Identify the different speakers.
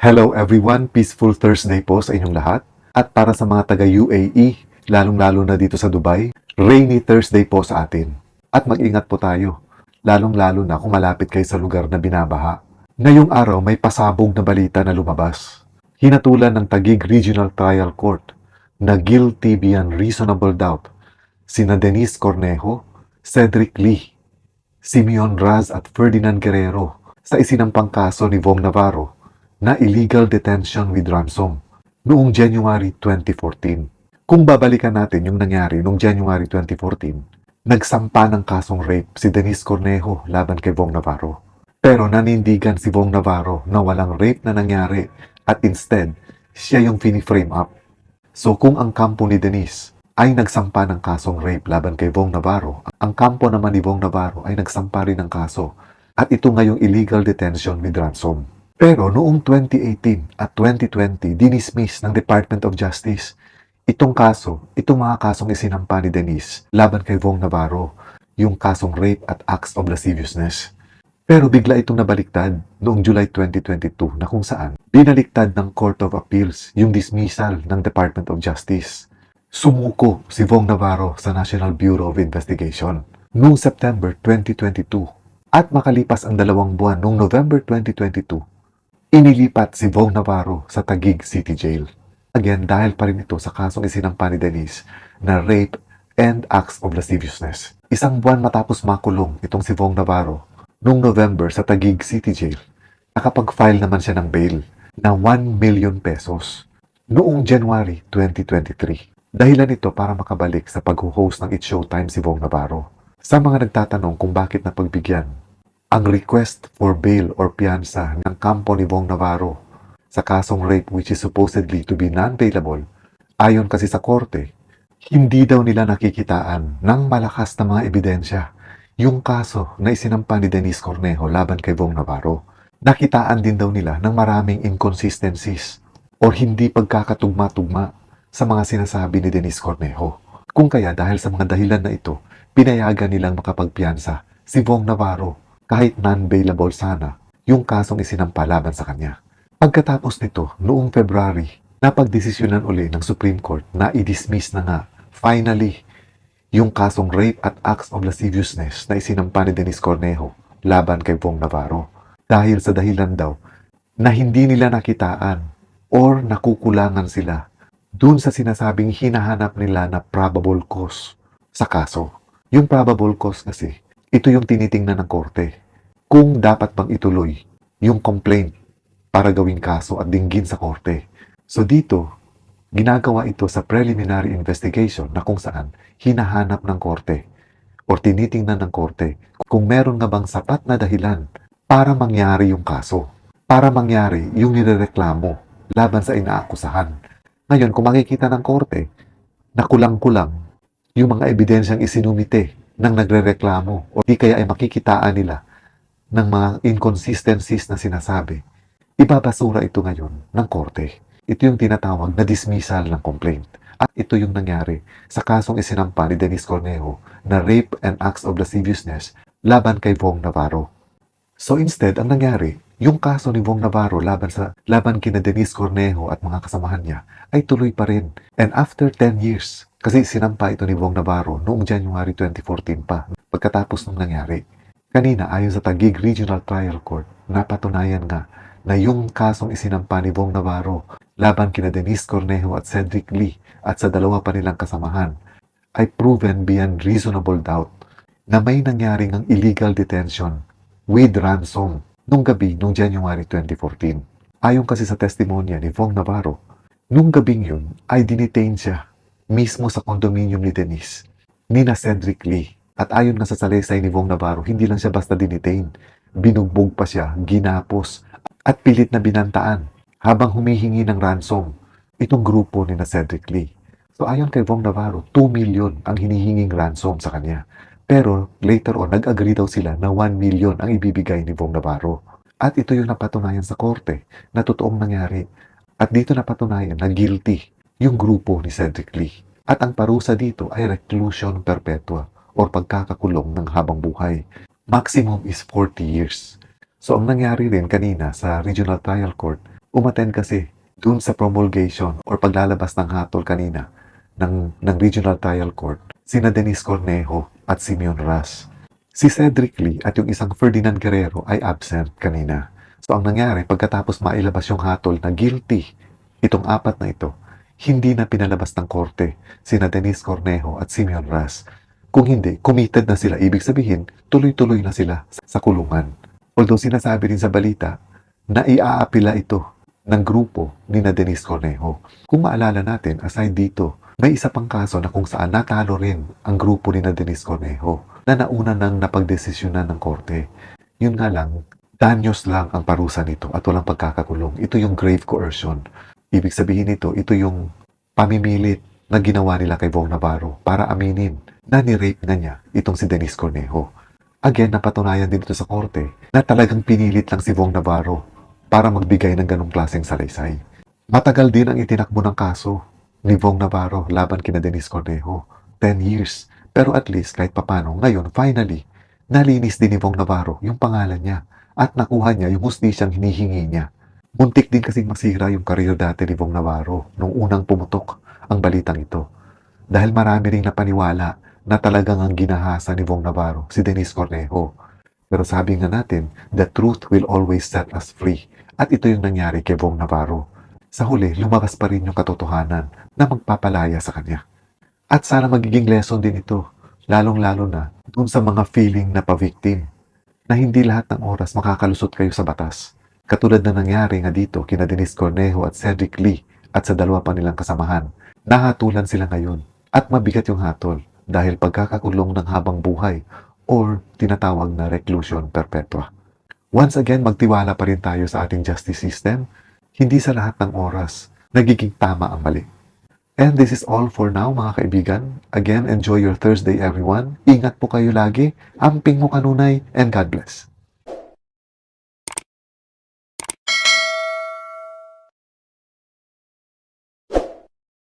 Speaker 1: Hello everyone, peaceful Thursday po sa inyong lahat. At para sa mga taga UAE, lalong-lalo na dito sa Dubai, rainy Thursday po sa atin. At mag-ingat po tayo, lalong-lalo na kung malapit kayo sa lugar na binabaha. Ngayong araw may pasabog na balita na lumabas. Hinatulan ng Taguig Regional Trial Court na guilty beyond reasonable doubt sina Denise Cornejo, Cedric Lee, Simeon Raz at Ferdinand Guerrero sa isinampang kaso ni Vong Navarro na illegal detention with ransom noong January 2014. Kung babalikan natin yung nangyari noong January 2014, nagsampa ng kasong rape si Denise Cornejo laban kay Vong Navarro. Pero nanindigan si Vong Navarro na walang rape na nangyari at instead, siya yung fini-frame up. So kung ang kampo ni Denise ay nagsampa ng kasong rape laban kay Vong Navarro, ang kampo naman ni Vong Navarro ay nagsampa rin ng kaso at ito ngayong illegal detention with ransom. Pero noong 2018 at 2020, dinismiss ng Department of Justice itong mga kasong isinampa ni Denise laban kay Vong Navarro, yung kasong rape at acts of lasciviousness. Pero bigla itong nabaliktad noong July 2022 na kung saan binaliktad ng Court of Appeals yung dismissal ng Department of Justice. Sumuko si Vong Navarro sa National Bureau of Investigation noong September 2022 at makalipas ang 2 buwan noong November 2022, inilipat si Vong Navarro sa Taguig City Jail. Again, dahil pa rin ito sa kasong isinampa ni Denise na rape and acts of lasciviousness. Isang buwan matapos makulong itong si Vong Navarro, noong November sa Taguig City Jail, nakapag-file naman siya ng bail na 1 million pesos noong January 2023. Dahilan ito para makabalik sa pag-host ng It's Showtime si Vong Navarro. Sa mga nagtatanong kung bakit napagbigyan ang request for bail or piyansa ng kampo ni Vong Navarro sa kasong rape which is supposedly to be non-bailable, ayon kasi sa korte, hindi daw nila nakikitaan ng malakas na mga ebidensya yung kaso na isinampa ni Denise Cornejo laban kay Vong Navarro. Nakitaan din daw nila ng maraming inconsistencies or hindi pagkakatugma-tugma sa mga sinasabi ni Denise Cornejo. Kung kaya dahil sa mga dahilan na ito, pinayagan nilang makapagpiyansa si Vong Navarro kahit non-bailable sana yung kasong isinampa laban sa kanya. Pagkatapos nito, noong February, napagdesisyonan uli ng Supreme Court na i-dismiss na nga, finally, yung kasong rape at acts of lasciviousness na isinampa ni Denise Cornejo laban kay Vong Navarro. Dahil sa dahilan daw na hindi nila nakitaan or nakukulangan sila dun sa sinasabing hinahanap nila na probable cause sa kaso. Yung probable cause kasi, ito yung tinitingnan ng korte. Kung dapat bang ituloy yung complaint para gawing kaso at dinggin sa korte. So dito, ginagawa ito sa preliminary investigation na kung saan hinahanap ng korte o tinitingnan ng korte kung meron nga bang sapat na dahilan para mangyari yung kaso, para mangyari yung nirereklamo laban sa inaakusahan. Ngayon, kung makikita ng korte na kulang-kulang yung mga ebidensyang isinumite ng nagrereklamo o di kaya ay makikitaan nila ng mga inconsistencies na sinasabi, ibabasura ito ngayon ng korte. Ito yung tinatawag na dismissal ng complaint. At ito yung nangyari sa kasong isinampa ni Denise Cornejo na rape and acts of lasciviousness laban kay Vong Navarro. So instead, ang nangyari, yung kaso ni Vong Navarro laban kina Denise Cornejo at mga kasamahan niya ay tuloy pa rin. And after 10 years, kasi sinampa ito ni Vong Navarro noong January 2014 pa, pagkatapos nung nangyari. Kanina, ayon sa Taguig Regional Trial Court, napatunayan nga na yung kasong isinampa ni Vong Navarro laban kina Denise Cornejo at Cedric Lee at sa dalawa pa nilang kasamahan ay proven beyond reasonable doubt na may nangyaring ang illegal detention with ransom nung gabi nung January 2014. Ayon kasi sa testimonya ni Vong Navarro, nung gabing yun ay dinetain siya mismo sa condominium ni Denise, ni na Cedric Lee. At ayon nga sa salaysay ni Vong Navarro, hindi lang siya basta dinetain. Binugbog pa siya, ginapos, at pilit na binantaan habang humihingi ng ransom itong grupo ni na Cedric Lee. So ayon kay Vong Navarro, 2 million ang hinihinging ransom sa kanya. Pero later on, nag-agree daw sila na 1 million ang ibibigay ni Vong Navarro. At ito yung napatunayan sa korte na totoong nangyari. At dito napatunayan na guilty yung grupo ni Cedric Lee. At ang parusa dito ay reclusion perpetua o pagkakakulong ng habang buhay. Maximum is 40 years. So ang nangyari rin kanina sa Regional Trial Court, Umaten kasi dun sa promulgation or paglalabas ng hatol kanina ng Regional Trial Court, sina Denise Cornejo at Simeon Ras. Si Cedric Lee at yung isang Ferdinand Guerrero ay absent kanina. So ang nangyari, pagkatapos mailabas yung hatol na guilty, itong apat na ito, hindi na pinalabas ng korte sina Denise Cornejo at Simeon Ras. Kung hindi, committed na sila. Ibig sabihin, tuloy-tuloy na sila sa kulungan. Although sinasabi rin sa balita na iaapila ito ng grupo ni na Denise Cornejo. Kung maalala natin, aside dito, may isa pang kaso na kung saan natalo rin ang grupo ni na Denise Cornejo na nauna nang napagdesisyonan ng korte. Yun nga lang, danyos lang ang parusa nito at walang pagkakakulong. Ito yung grave coercion. Ibig sabihin nito, ito yung pamimilit na ginawa nila kay Bong Navarro para aminin na ni-rape na niya itong si Denise Cornejo. Again, napatunayan din dito sa korte na talagang pinilit lang si Bong Navarro para magbigay ng ganong klaseng salaysay. Matagal din ang itinakbo ng kaso ni Bong Navarro laban kina Denise Cornejo. 10 years. Pero at least kahit papano, ngayon, finally, nalinis din ni Bong Navarro yung pangalan niya at nakuha niya yung hustisyang hinihingi niya. Muntik din kasing masira yung karir dati ni Bong Navarro nung unang pumutok ang balitang ito. Dahil marami ring napaniwala na talagang ang ginahasa ni Bong Navarro si Denise Cornejo. Pero sabi nga natin, the truth will always set us free. At ito yung nangyari kay Bong Navarro. Sa huli, lumakas pa rin yung katotohanan na magpapalaya sa kanya. At sana magiging lesson din ito, lalong-lalo na dun sa mga feeling na pa-victim, na hindi lahat ng oras makakalusot kayo sa batas. Katulad na nangyari nga dito kina Denise Cornejo at Cedric Lee at sa dalawa pa nilang kasamahan. Nahatulan sila ngayon at mabigat yung hatol dahil pagkakakulong ng habang buhay or tinatawag na reclusion perpetua. Once again, magtiwala pa rin tayo sa ating justice system. Hindi sa lahat ng oras nagiging tama ang mali. And this is all for now mga kaibigan. Again, enjoy your Thursday everyone. Ingat po kayo lagi. Amping mo kanunay and God bless.